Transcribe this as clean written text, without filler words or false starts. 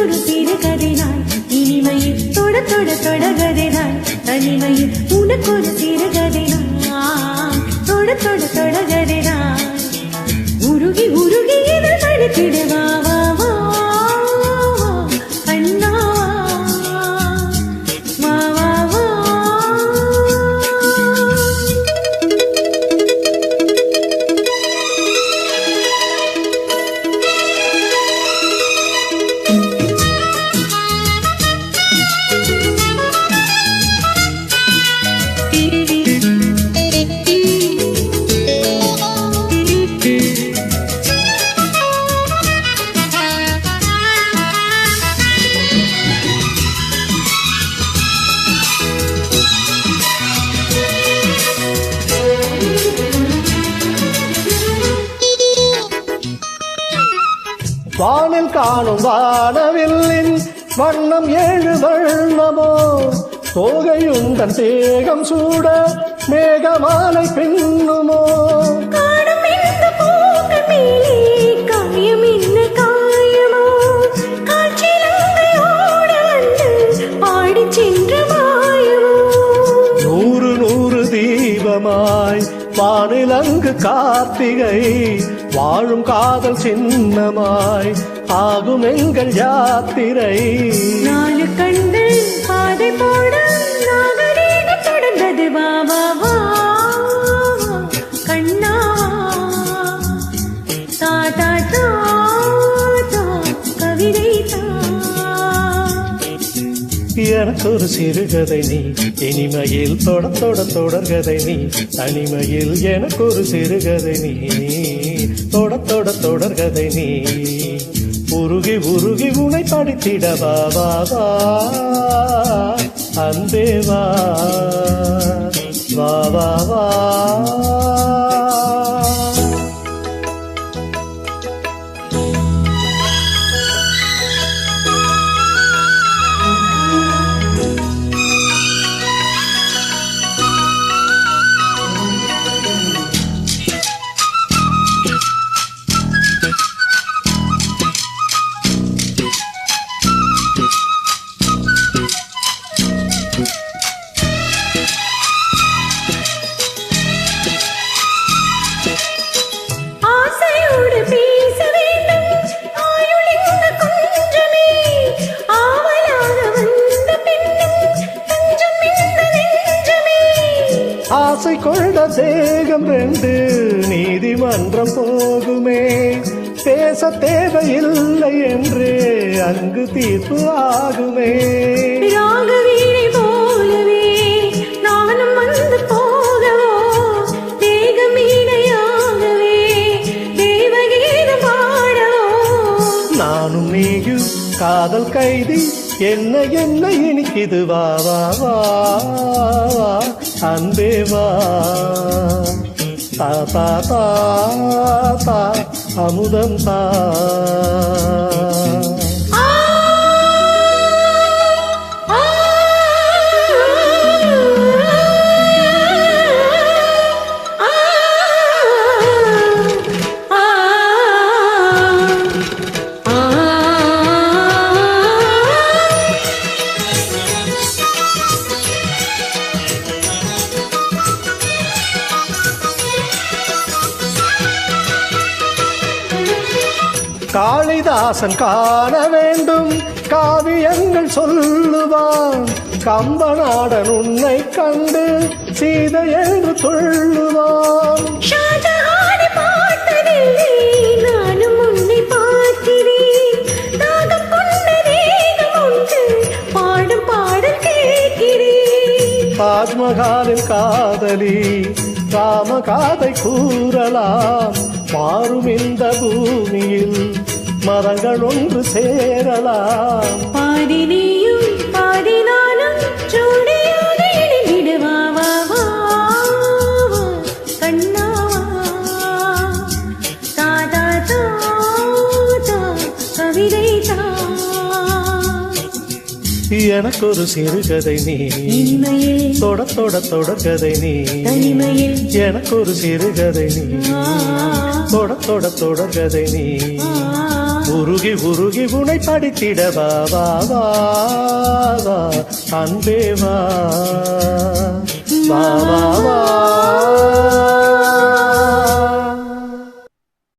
உனக்கொரு சிறுகதை நான் இனிமையில் தொட தொட தொடகதை நான் தனிமையில் உனக்கொரு சிறுகதை நான் தொட தொட தொடகதை நான் உருகி உருகி இதில் படித்திடுவா வா வா கண்ணா வா வா வா வானில் காணும் வானவில்லின் வண்ணம் ஏழு வண்ணமோ தோகையுந்தன் தேகம் சூட மேகமாலை பின்னுமோ காணும் இந்த பூக்கள் மேலே காயம் என்ன காயமோ காற்றிலங்கையோடு வந்து பாடிச் சென்ற மாயமோ நூறு நூறு தீபமாய் வானிலங்கு கார்த்திகை வாழும் காதல் சின்னமாய் ஆகும் எங்கள் யாத்திரை நாலு கண்கள் பாதை போட நாகரீகம் தொடர்ந்தது வா வா வா கண்ணா தா தா தா தா கவிதை தா எனக்கொரு சிறுகதை நீ இனிமையில் தொட தொட தொடர்கதை நீ தனிமையில் எனக்கொரு சிறுகதை நீ தொட தொட தொடர்கதை நீ உருகி உருகி உனை படித்திடவா வா வா அன்பே வா வா வா வா ஆசையோடு பேச வேண்டும் ஆயுள் இந்த கொஞ்சமே ஆவலாக வந்த பெண்ணும் தஞ்சம் இந்த நெஞ்சமே ஆசை கொண்ட தேகம் ரெண்டு நீதிமன்றம் போகுமே பேச தேவையில்லை என்று அங்கு தீர்ப்பு ஆகுமே ராகவீணை போலவே நானும் வந்து போகவோ தேகமீனையாகவே தேவகீதம் பாடவோ நானும் நீயும் காதல் கைதி என்ன என்ன இனிக்குது வா வா வா வா, அன்பே வா தா தா தா தா அமுதம் தா காளிதாசன் காண வேண்டும் காவியங்கள் சொல்லுவான் கம்பநாடன் உன்னை கண்டு சீதை என்று துள்ளுவான் ஷாஜஹானை பார்த்ததில்லை நானும் உன்னை பார்க்கிறேன் தாகம் கொண்ட தேகம் ஒன்று பாடும் பாடல் கேட்கிறேன் தாஜ்மஹாலின் காதலி ராம காதை கூறலாம் மாறும் இந்த பூமியில் மரங்கள் ஒன்று சேரலாம் பாதி நீயும் பாதி நானும் ஜோடியாக இணைந்திடுவா வா வா கண்ணா தா தா தா தா கவிதை தா எனக்கொரு சிறுகதை நீ இனிமையில் தொட தொட தொடர்கதை நீ தனிமையில் எனக்கொரு சிறுகதை நீ தொட தொட தொடர்கதை நீ உருகி உருகி உனை படித்திட வா வா வா வா அன்பே வா வா வா வா